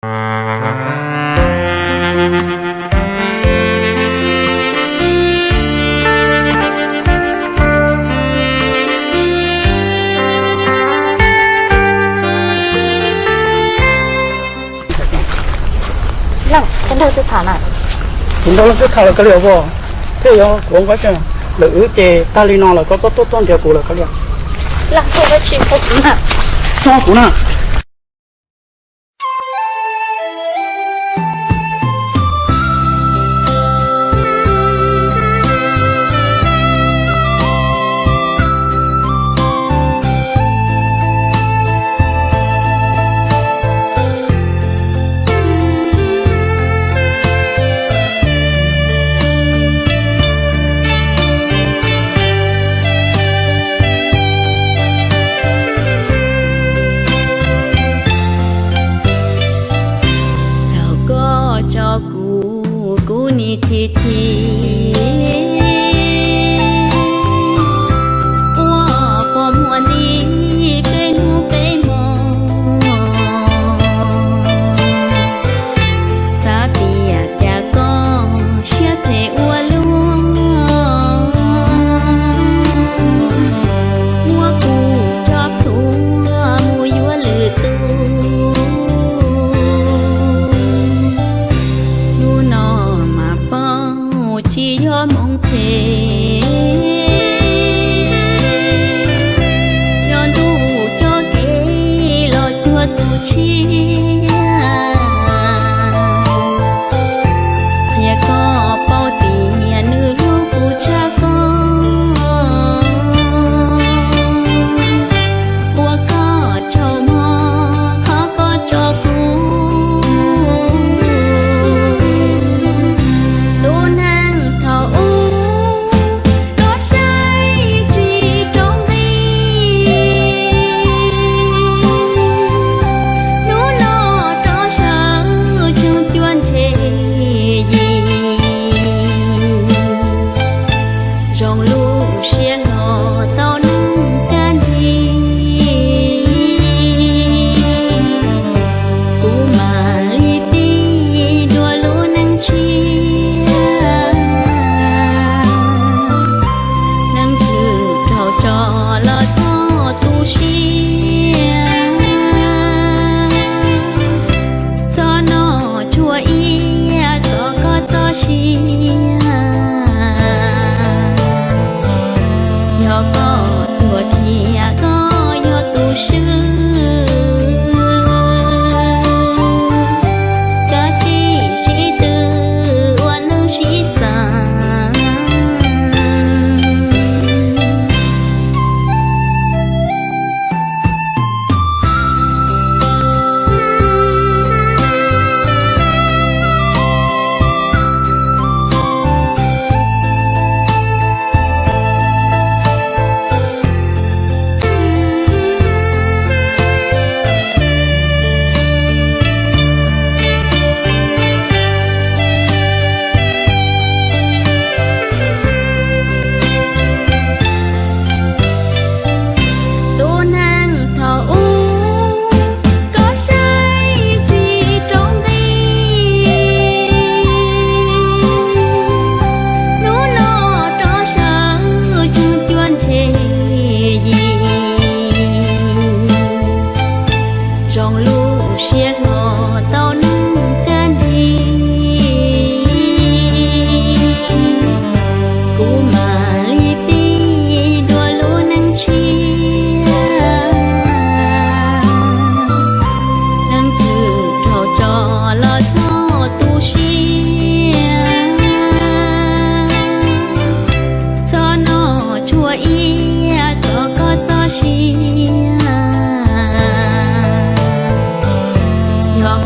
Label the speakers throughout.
Speaker 1: Lăng, chân đâu tôi thả này.
Speaker 2: Chúng tôi cứ thả là cái liệu vô. Thế giờ cũng có chứ. Lữ chè ta li nó là có tốt tốt điều của là cái liệu.
Speaker 1: Lăng tôi phải chịu phục nè.
Speaker 2: Cho của nè.
Speaker 1: Thì qua qua mùa đi cây nu cây mò xa tia cha con chia thể ua luôn mua cụ chóp thua mùi vua lử tu nu nọ mà bao chỉ do mong thế yon tu cho kế lo cho tu chi nhà có bao tiền nữ ru cụ cha con qua có trâu mò khó có cho cụ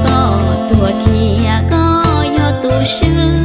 Speaker 1: có tua kia có yo tu sư